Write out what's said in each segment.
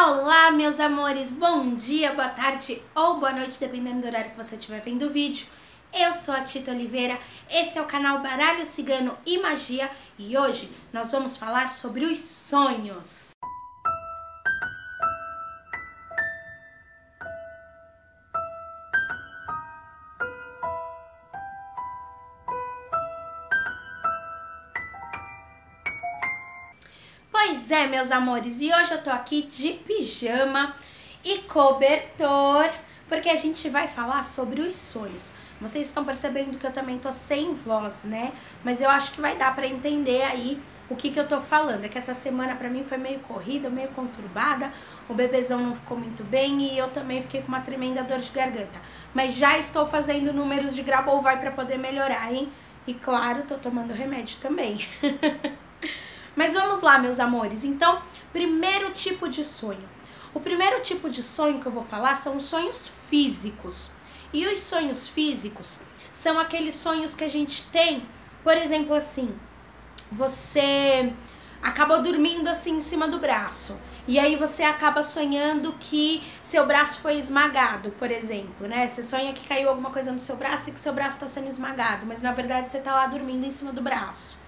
Olá, meus amores, bom dia, boa tarde ou boa noite, dependendo do horário que você estiver vendo o vídeo. Eu sou a Tita Oliveira, esse é o canal Baralho Cigano e Magia e hoje nós vamos falar sobre os sonhos. Pois é, meus amores, e hoje eu tô aqui de pijama e cobertor, porque a gente vai falar sobre os sonhos. Vocês estão percebendo que eu também tô sem voz, né? Mas eu acho que vai dar pra entender aí o que eu tô falando. É que essa semana pra mim foi meio corrida, meio conturbada, o bebezão não ficou muito bem e eu também fiquei com uma tremenda dor de garganta. Mas já estou fazendo números de Grabovoi pra poder melhorar, hein? E claro, tô tomando remédio também. Mas vamos lá, meus amores. Então, primeiro tipo de sonho. O primeiro tipo de sonho que eu vou falar são os sonhos físicos. E os sonhos físicos são aqueles sonhos que a gente tem, por exemplo, assim, você acabou dormindo assim em cima do braço. E aí você acaba sonhando que seu braço foi esmagado, por exemplo, né? Você sonha que caiu alguma coisa no seu braço e que seu braço está sendo esmagado, mas na verdade você tá lá dormindo em cima do braço.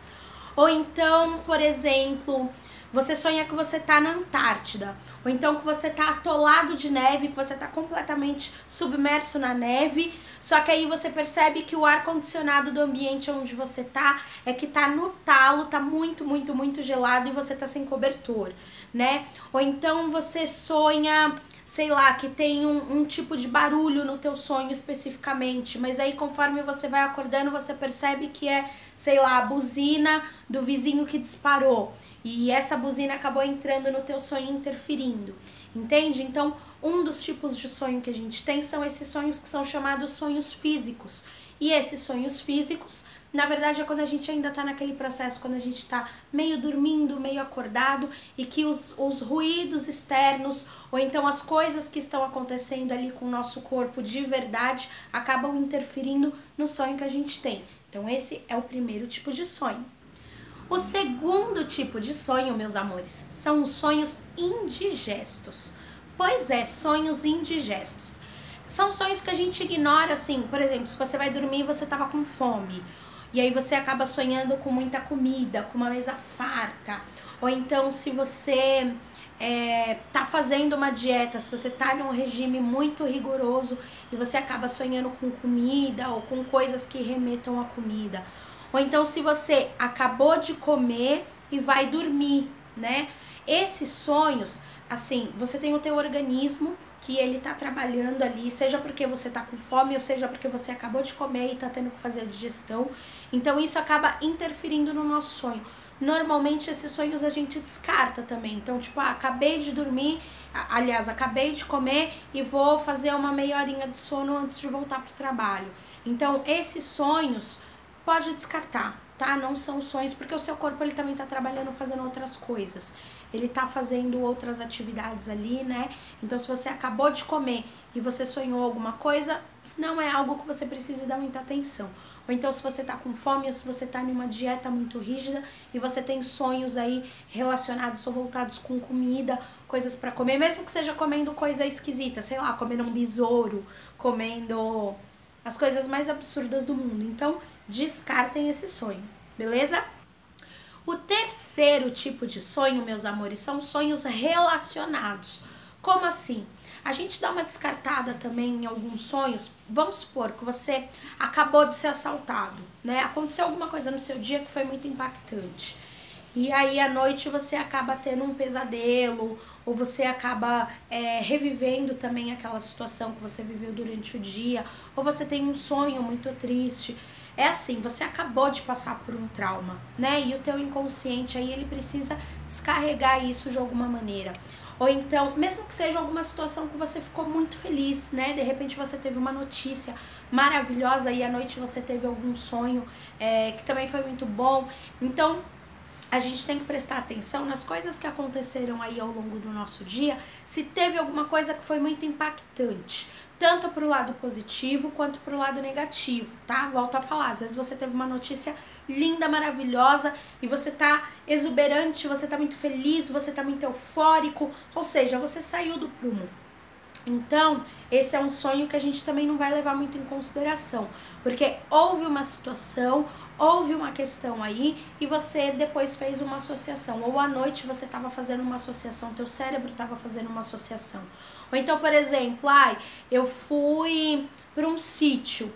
Ou então, por exemplo, você sonha que você tá na Antártida. Ou então que você tá atolado de neve, que você tá completamente submerso na neve. Só que aí você percebe que o ar-condicionado do ambiente onde você tá é que tá no talo, tá muito, muito, muito gelado e você tá sem cobertor, né? Ou então você sonha, sei lá, que tem um tipo de barulho no teu sonho especificamente, mas aí conforme você vai acordando, você percebe que é, sei lá, a buzina do vizinho que disparou. E essa buzina acabou entrando no teu sonho e interferindo, entende? Então, um dos tipos de sonho que a gente tem são esses sonhos que são chamados sonhos físicos. E esses sonhos físicos, na verdade, é quando a gente ainda tá naquele processo, quando a gente tá meio dormindo, meio acordado, e que os ruídos externos, ou então as coisas que estão acontecendo ali com o nosso corpo de verdade, acabam interferindo no sonho que a gente tem. Então esse é o primeiro tipo de sonho. O segundo tipo de sonho, meus amores, são os sonhos indigestos. Pois é, sonhos indigestos. São sonhos que a gente ignora, assim, por exemplo, se você vai dormir e você tava com fome, e aí você acaba sonhando com muita comida, com uma mesa farta. Ou então se você tá fazendo uma dieta, se você tá num regime muito rigoroso e você acaba sonhando com comida ou com coisas que remetam à comida. Ou então se você acabou de comer e vai dormir, né? Esses sonhos, assim, você tem o teu organismo que ele tá trabalhando ali, seja porque você tá com fome ou seja porque você acabou de comer e tá tendo que fazer a digestão. Então isso acaba interferindo no nosso sonho. Normalmente esses sonhos a gente descarta também. Então, tipo, acabei de dormir, aliás, acabei de comer e vou fazer uma meia horinha de sono antes de voltar pro trabalho. Então, esses sonhos pode descartar, tá? Não são sonhos, porque o seu corpo ele também tá trabalhando, fazendo outras coisas. Ele tá fazendo outras atividades ali, né? Então, se você acabou de comer e você sonhou alguma coisa, não é algo que você precise dar muita atenção. Ou então se você tá com fome, ou se você tá em uma dieta muito rígida e você tem sonhos aí relacionados ou voltados com comida, coisas pra comer, mesmo que seja comendo coisa esquisita, sei lá, comendo um besouro, comendo as coisas mais absurdas do mundo. Então, descartem esse sonho, beleza? O terceiro tipo de sonho, meus amores, são sonhos relacionados. Como assim? A gente dá uma descartada também em alguns sonhos. Vamos supor que você acabou de ser assaltado, né? Aconteceu alguma coisa no seu dia que foi muito impactante. E aí à noite você acaba tendo um pesadelo, ou você acaba revivendo também aquela situação que você viveu durante o dia, ou você tem um sonho muito triste. É assim, você acabou de passar por um trauma, né? E o teu inconsciente aí, ele precisa descarregar isso de alguma maneira. Ou então, mesmo que seja alguma situação que você ficou muito feliz, né? De repente você teve uma notícia maravilhosa e à noite você teve algum sonho que também foi muito bom. Então, a gente tem que prestar atenção nas coisas que aconteceram aí ao longo do nosso dia, se teve alguma coisa que foi muito impactante, tanto pro lado positivo quanto pro lado negativo, tá? Volto a falar, às vezes você teve uma notícia linda, maravilhosa, e você tá exuberante, você tá muito feliz, você tá muito eufórico, ou seja, você saiu do prumo. Então, esse é um sonho que a gente também não vai levar muito em consideração, porque houve uma situação, houve uma questão aí e você depois fez uma associação, ou à noite você estava fazendo uma associação, teu cérebro estava fazendo uma associação. Ou então, por exemplo, eu fui para um sítio.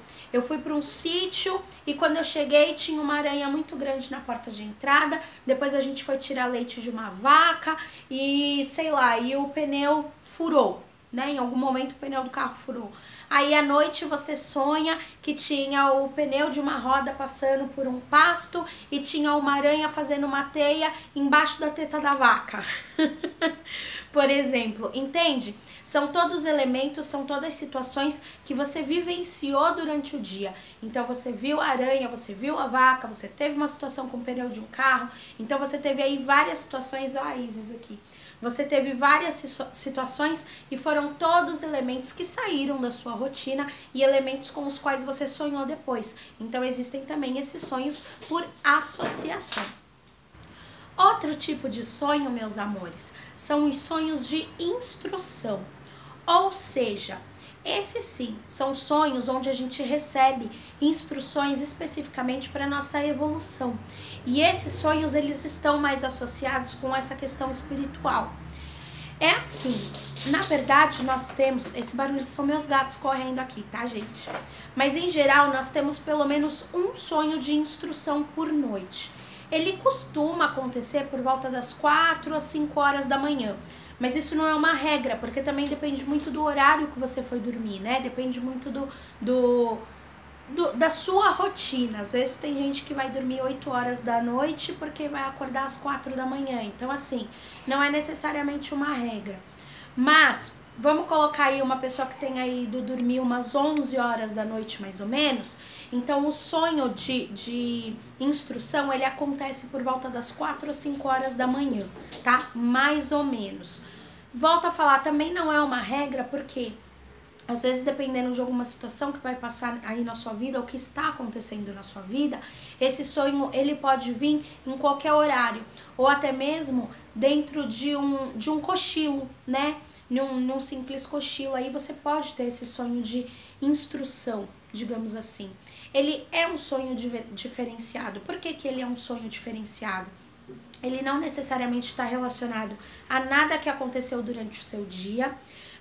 E quando eu cheguei tinha uma aranha muito grande na porta de entrada, depois a gente foi tirar leite de uma vaca e sei lá, e o pneu furou. Né? Em algum momento o pneu do carro furou. Aí à noite você sonha que tinha o pneu de uma roda passando por um pasto e tinha uma aranha fazendo uma teia embaixo da teta da vaca. Por exemplo, entende? São todos elementos, são todas situações que você vivenciou durante o dia. Então você viu a aranha, você viu a vaca, você teve uma situação com o pneu de um carro, então você teve aí várias situações, ó a Isis aqui. Você teve várias situações e foram todos elementos que saíram da sua rotina e elementos com os quais você sonhou depois. Então existem também esses sonhos por associação. Outro tipo de sonho, meus amores, são os sonhos de instrução. Ou seja, esses sim, são sonhos onde a gente recebe instruções especificamente para nossa evolução. E esses sonhos, eles estão mais associados com essa questão espiritual. É assim, na verdade nós temos, esse barulho são meus gatos correndo aqui, tá gente? Mas em geral nós temos pelo menos um sonho de instrução por noite. Ele costuma acontecer por volta das 4 às 5 horas da manhã. Mas isso não é uma regra, porque também depende muito do horário que você foi dormir, né? Depende muito da sua rotina. Às vezes tem gente que vai dormir 8 horas da noite porque vai acordar às 4 da manhã. Então, assim, não é necessariamente uma regra. Mas, vamos colocar aí uma pessoa que tenha ido dormir umas 11 horas da noite, mais ou menos. Então, o sonho de instrução, ele acontece por volta das 4 ou 5 horas da manhã, tá? Mais ou menos. Volto a falar, também não é uma regra, porque às vezes, dependendo de alguma situação que vai passar aí na sua vida, ou que está acontecendo na sua vida, esse sonho, ele pode vir em qualquer horário, ou até mesmo dentro de um cochilo, né? Num simples cochilo, aí você pode ter esse sonho de instrução, digamos assim. Ele é um sonho diferenciado. Por que que ele é um sonho diferenciado? Ele não necessariamente está relacionado a nada que aconteceu durante o seu dia.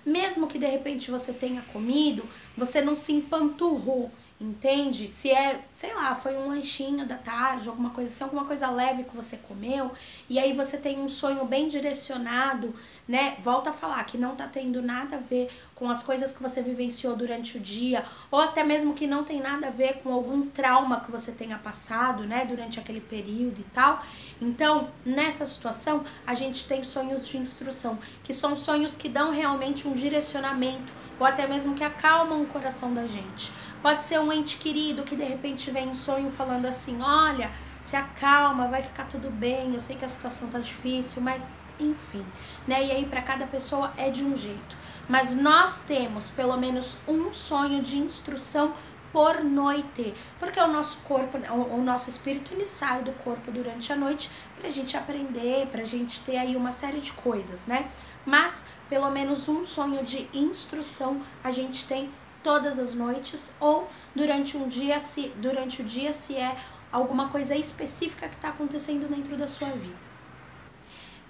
Mesmo que de repente você tenha comido, você não se empanturrou, entende? Se é, sei lá, foi um lanchinho da tarde, alguma coisa assim, alguma coisa leve que você comeu, e aí você tem um sonho bem direcionado, né? Volto a falar que não tá tendo nada a ver com as coisas que você vivenciou durante o dia, ou até mesmo que não tem nada a ver com algum trauma que você tenha passado, né, durante aquele período e tal. Então, nessa situação, a gente tem sonhos de instrução, que são sonhos que dão realmente um direcionamento, ou até mesmo que acalmam o coração da gente. Pode ser um ente querido que de repente vem em sonho falando assim, olha, se acalma, vai ficar tudo bem, eu sei que a situação tá difícil, mas enfim, né? E aí para cada pessoa é de um jeito. Mas nós temos pelo menos um sonho de instrução por noite, porque o nosso corpo, o nosso espírito, ele sai do corpo durante a noite pra gente aprender, pra gente ter aí uma série de coisas, né? Mas pelo menos um sonho de instrução a gente tem todas as noites, ou durante o dia se é alguma coisa específica que está acontecendo dentro da sua vida.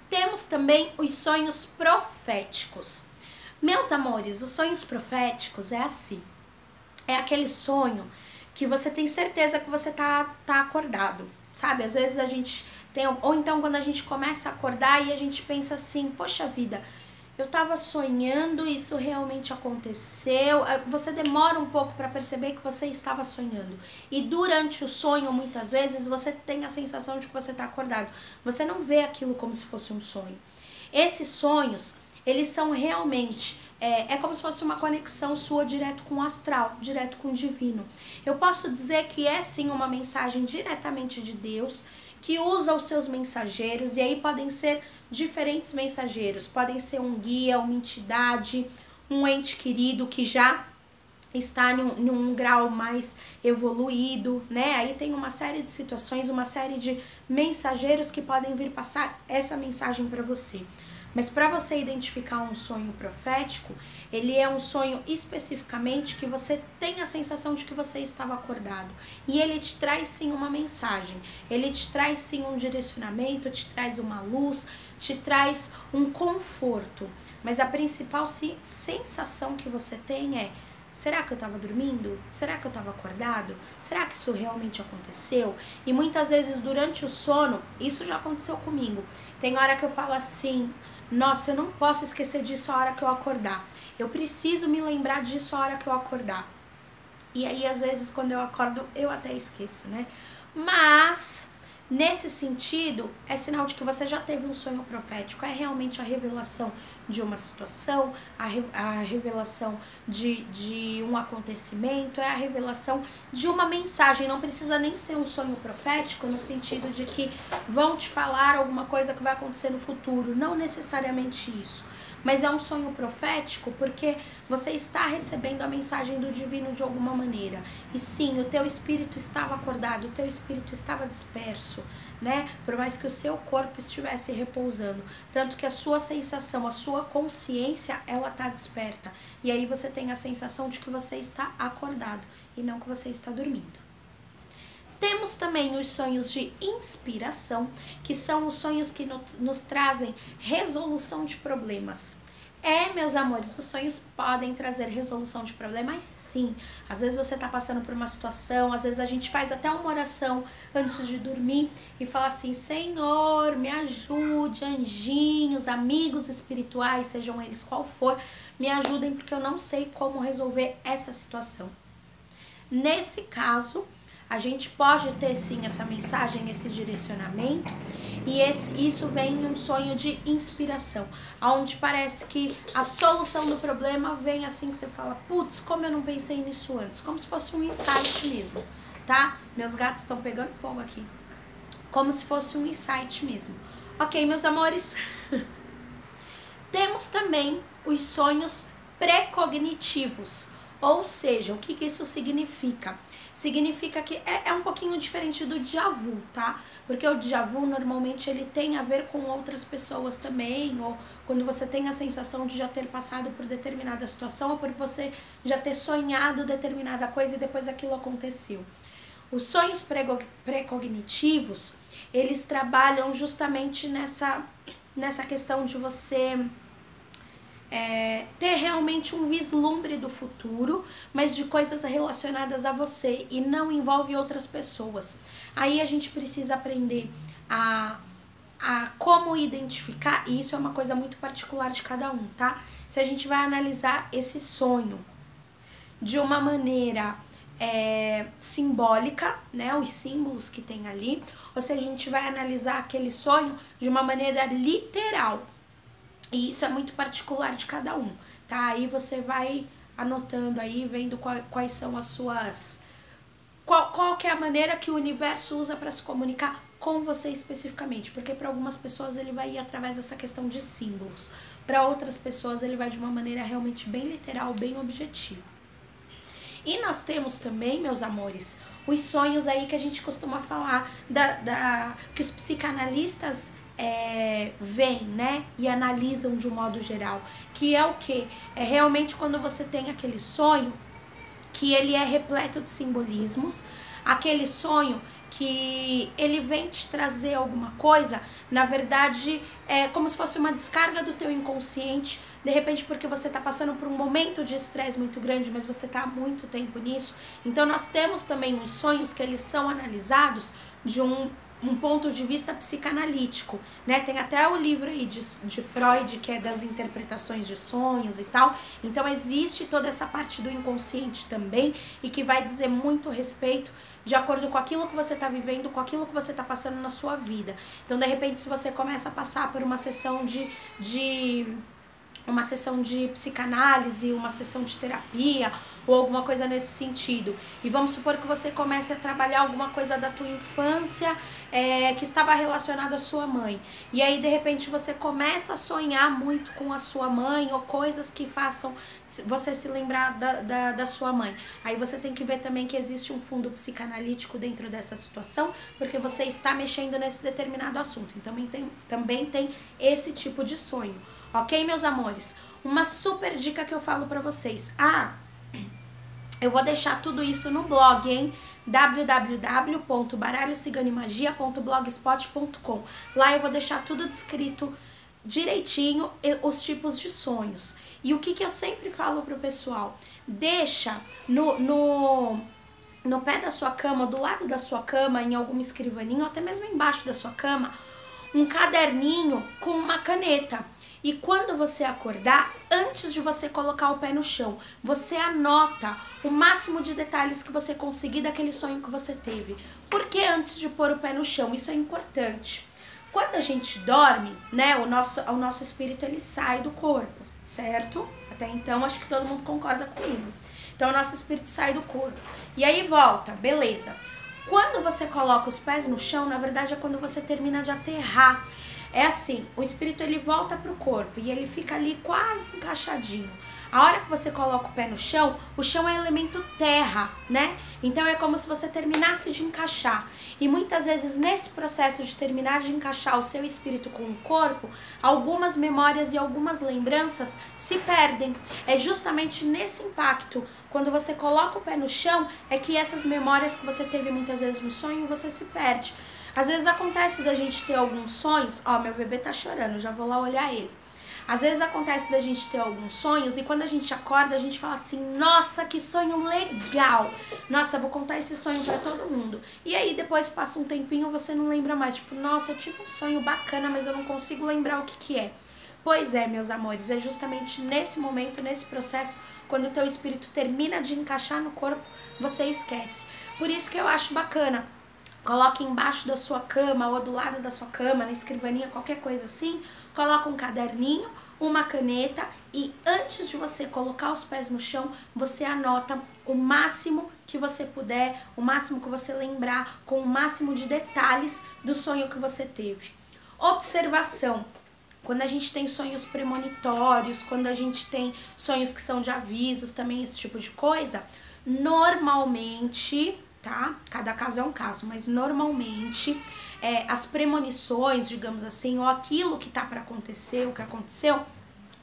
Temos também os sonhos proféticos. Meus amores, os sonhos proféticos é assim. É aquele sonho que você tem certeza que você tá acordado, sabe? Às vezes a gente tem, ou então quando a gente começa a acordar e a gente pensa assim, poxa vida, eu tava sonhando, isso realmente aconteceu. Você demora um pouco para perceber que você estava sonhando. E durante o sonho, muitas vezes, você tem a sensação de que você tá acordado. Você não vê aquilo como se fosse um sonho. Esses sonhos, eles são realmente... É como se fosse uma conexão sua direto com o astral, direto com o divino. Eu posso dizer que é sim uma mensagem diretamente de Deus, que usa os seus mensageiros, e aí podem ser diferentes mensageiros, podem ser um guia, uma entidade, um ente querido que já está em um grau mais evoluído, né? Aí tem uma série de situações, uma série de mensageiros que podem vir passar essa mensagem para você. Mas para você identificar um sonho profético, ele é um sonho especificamente que você tem a sensação de que você estava acordado. E ele te traz sim uma mensagem, ele te traz sim um direcionamento, te traz uma luz, te traz um conforto. Mas a principal sensação que você tem é: será que eu estava dormindo? Será que eu estava acordado? Será que isso realmente aconteceu? E muitas vezes durante o sono, isso já aconteceu comigo. Tem hora que eu falo assim: nossa, eu não posso esquecer disso a hora que eu acordar. Eu preciso me lembrar disso a hora que eu acordar. E aí, às vezes, quando eu acordo, eu até esqueço, né? Mas, nesse sentido, é sinal de que você já teve um sonho profético. É realmente a revelação de uma situação, a revelação de um acontecimento, é a revelação de uma mensagem. Não precisa nem ser um sonho profético no sentido de que vão te falar alguma coisa que vai acontecer no futuro. Não necessariamente isso. Mas é um sonho profético porque você está recebendo a mensagem do divino de alguma maneira. E sim, o teu espírito estava acordado, o teu espírito estava disperso, né? Por mais que o seu corpo estivesse repousando. Tanto que a sua sensação, a sua consciência, ela está desperta. E aí você tem a sensação de que você está acordado e não que você está dormindo. Temos também os sonhos de inspiração, que são os sonhos que nos trazem resolução de problemas. Meus amores, os sonhos podem trazer resolução de problemas, sim. Às vezes você está passando por uma situação, às vezes a gente faz até uma oração antes de dormir e fala assim: Senhor, me ajude, anjinhos, amigos espirituais, sejam eles qual for, me ajudem porque eu não sei como resolver essa situação. Nesse caso, a gente pode ter sim essa mensagem, esse direcionamento, e isso vem em um sonho de inspiração, onde parece que a solução do problema vem assim que você fala: putz, como eu não pensei nisso antes, como se fosse um insight mesmo, tá? Meus gatos estão pegando fogo aqui. Como se fosse um insight mesmo. Ok, meus amores? Temos também os sonhos precognitivos, ou seja, o que isso significa? Significa que é um pouquinho diferente do déjà vu, tá? Porque o déjà vu normalmente ele tem a ver com outras pessoas também, ou quando você tem a sensação de já ter passado por determinada situação, ou por você já ter sonhado determinada coisa e depois aquilo aconteceu. Os sonhos precognitivos, eles trabalham justamente nessa questão de você ter realmente um vislumbre do futuro, mas de coisas relacionadas a você e não envolve outras pessoas. Aí a gente precisa aprender a como identificar, e isso é uma coisa muito particular de cada um, tá? Se a gente vai analisar esse sonho de uma maneira simbólica, né, os símbolos que tem ali, ou se a gente vai analisar aquele sonho de uma maneira literal. E isso é muito particular de cada um, tá? Aí você vai anotando aí, vendo quais são as suas... Qual que é a maneira que o universo usa para se comunicar com você especificamente. Porque para algumas pessoas ele vai ir através dessa questão de símbolos. Para outras pessoas ele vai de uma maneira realmente bem literal, bem objetiva. E nós temos também, meus amores, os sonhos aí que a gente costuma falar, que os psicanalistas... vêm, né, e analisam de um modo geral, que é o que? É realmente quando você tem aquele sonho que ele é repleto de simbolismos, aquele sonho que ele vem te trazer alguma coisa, na verdade é como se fosse uma descarga do teu inconsciente, de repente porque você está passando por um momento de estresse muito grande, mas você está há muito tempo nisso. Então nós temos também os sonhos que eles são analisados de um ponto de vista psicanalítico, né? Tem até o livro aí de Freud, que é das interpretações de sonhos e tal. Então existe toda essa parte do inconsciente também, e que vai dizer muito respeito de acordo com aquilo que você está vivendo, com aquilo que você está passando na sua vida. Então, de repente, se você começa a passar por uma sessão uma sessão de psicanálise, uma sessão de terapia, ou alguma coisa nesse sentido. E vamos supor que você comece a trabalhar alguma coisa da tua infância que estava relacionada à sua mãe. E aí, de repente, você começa a sonhar muito com a sua mãe ou coisas que façam você se lembrar da sua mãe. Aí você tem que ver também que existe um fundo psicanalítico dentro dessa situação, porque você está mexendo nesse determinado assunto. Então, também tem esse tipo de sonho. Ok, meus amores? Uma super dica que eu falo pra vocês. Eu vou deixar tudo isso no blog, hein? www.baralhociganimagia.blogspot.com. Lá eu vou deixar tudo descrito direitinho, os tipos de sonhos. E o que eu sempre falo pro pessoal? Deixa no pé da sua cama, do lado da sua cama, em alguma escrivaninha, ou até mesmo embaixo da sua cama, um caderninho com uma caneta. E quando você acordar, antes de você colocar o pé no chão, você anota o máximo de detalhes que você conseguir daquele sonho que você teve. Por que antes de pôr o pé no chão? Isso é importante. Quando a gente dorme, né, o nosso espírito ele sai do corpo, certo? Até então acho que todo mundo concorda comigo. Então o nosso espírito sai do corpo. E aí volta, beleza. Quando você coloca os pés no chão, na verdade é quando você termina de aterrar. É assim, o espírito ele volta pro corpo e ele fica ali quase encaixadinho. A hora que você coloca o pé no chão, o chão é elemento terra, né? Então é como se você terminasse de encaixar. E muitas vezes nesse processo de terminar de encaixar o seu espírito com o corpo, algumas memórias e algumas lembranças se perdem. É justamente nesse impacto, quando você coloca o pé no chão, é que essas memórias que você teve muitas vezes no sonho, você se perde. Às vezes acontece da gente ter alguns sonhos, meu bebê tá chorando, já vou lá olhar ele. Às vezes acontece da gente ter alguns sonhos e quando a gente acorda, a gente fala assim, nossa, que sonho legal. Nossa, vou contar esse sonho pra todo mundo. E aí depois passa um tempinho, você não lembra mais. Tipo, nossa, eu tive um sonho bacana, mas eu não consigo lembrar o que é. Pois é, meus amores, é justamente nesse momento, nesse processo, quando o teu espírito termina de encaixar no corpo, você esquece. Por isso que eu acho bacana. Coloque embaixo da sua cama ou do lado da sua cama, na escrivaninha, qualquer coisa assim. Coloca um caderninho, uma caneta e antes de você colocar os pés no chão, você anota o máximo que você puder, o máximo que você lembrar, com o máximo de detalhes do sonho que você teve. Observação. Quando a gente tem sonhos premonitórios, quando a gente tem sonhos que são de avisos, também esse tipo de coisa, normalmente, tá? Cada caso é um caso, mas normalmente as premonições, digamos assim, ou aquilo que tá para acontecer, o que aconteceu,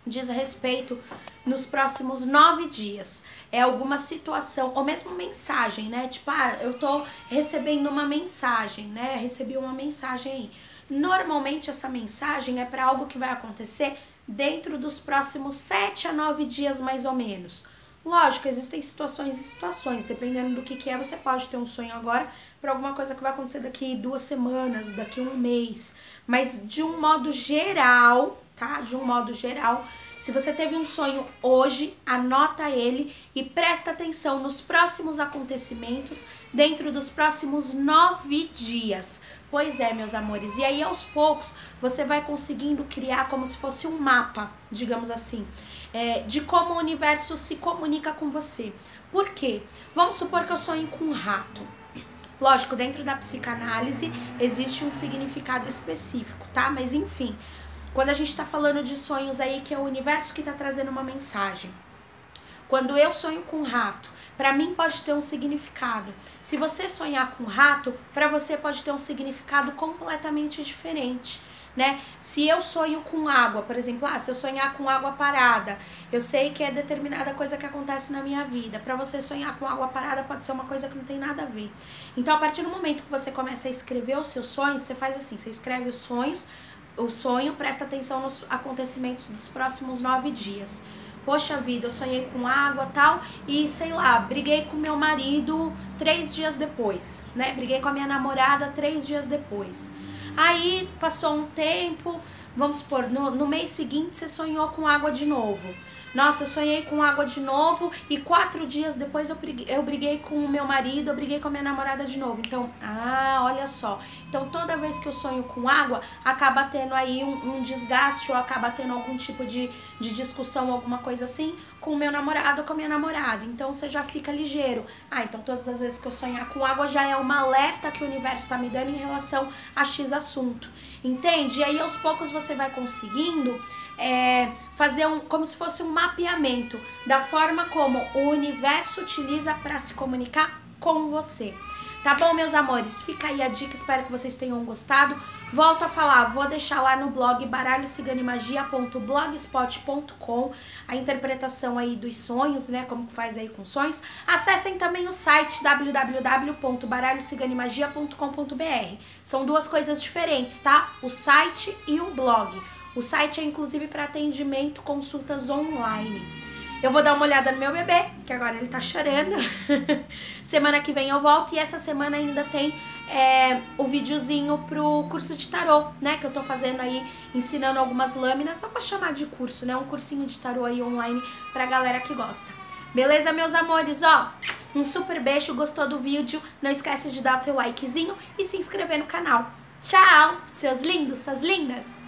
diz respeito nos próximos 9 dias. É alguma situação, ou mesmo mensagem, né? Tipo, eu tô recebendo uma mensagem, né? Recebi uma mensagem aí. Normalmente essa mensagem é para algo que vai acontecer dentro dos próximos 7 a 9 dias mais ou menos. Lógico, existem situações e situações, dependendo do que é, você pode ter um sonho agora para alguma coisa que vai acontecer daqui 2 semanas, daqui 1 mês. Mas de um modo geral, tá? De um modo geral, se você teve um sonho hoje, anota ele e presta atenção nos próximos acontecimentos dentro dos próximos 9 dias. Pois é, meus amores, e aí aos poucos você vai conseguindo criar como se fosse um mapa, digamos assim, de como o universo se comunica com você. Por quê? Vamos supor que eu sonhe com um rato. Lógico, dentro da psicanálise existe um significado específico, tá? Mas enfim, quando a gente tá falando de sonhos aí que é o universo que tá trazendo uma mensagem. Quando eu sonho com um rato, para mim pode ter um significado. Se você sonhar com um rato, para você pode ter um significado completamente diferente, né? Se eu sonho com água, por exemplo, se eu sonhar com água parada, eu sei que é determinada coisa que acontece na minha vida. Para você sonhar com água parada pode ser uma coisa que não tem nada a ver. Então, a partir do momento que você começa a escrever os seus sonhos, você faz assim, você escreve os sonhos, o sonho, presta atenção nos acontecimentos dos próximos 9 dias. Poxa vida, eu sonhei com água e tal, e sei lá, briguei com meu marido 3 dias depois, né? Briguei com a minha namorada 3 dias depois. Aí passou um tempo, vamos supor, no mês seguinte você sonhou com água de novo. Nossa, eu sonhei com água de novo e 4 dias depois eu briguei com o meu marido, eu briguei com a minha namorada de novo. Então, olha só. Então, toda vez que eu sonho com água, acaba tendo aí um desgaste ou acaba tendo algum tipo de discussão, alguma coisa assim, com o meu namorado ou com a minha namorada. Então, você já fica ligeiro. Então todas as vezes que eu sonhar com água já é uma alerta que o universo está me dando em relação a X assunto. Entende? E aí, aos poucos, você vai conseguindo fazer como se fosse um mapeamento da forma como o universo utiliza para se comunicar com você. Tá bom, meus amores? Fica aí a dica, espero que vocês tenham gostado. Volto a falar, vou deixar lá no blog baralhociganimagia.blogspot.com a interpretação aí dos sonhos, né? Como faz aí com sonhos. Acessem também o site www.baralhociganimagia.com.br. São duas coisas diferentes, tá? O site e o blog. O site é inclusive para atendimento, consultas online. Eu vou dar uma olhada no meu bebê, que agora ele tá chorando. Semana que vem eu volto e essa semana ainda tem o videozinho pro curso de tarô, né? Que eu tô fazendo aí, ensinando algumas lâminas, só pra chamar de curso, né? Um cursinho de tarô aí online pra galera que gosta. Beleza, meus amores? Ó, um super beijo, gostou do vídeo? Não esquece de dar seu likezinho e se inscrever no canal. Tchau, seus lindos, suas lindas!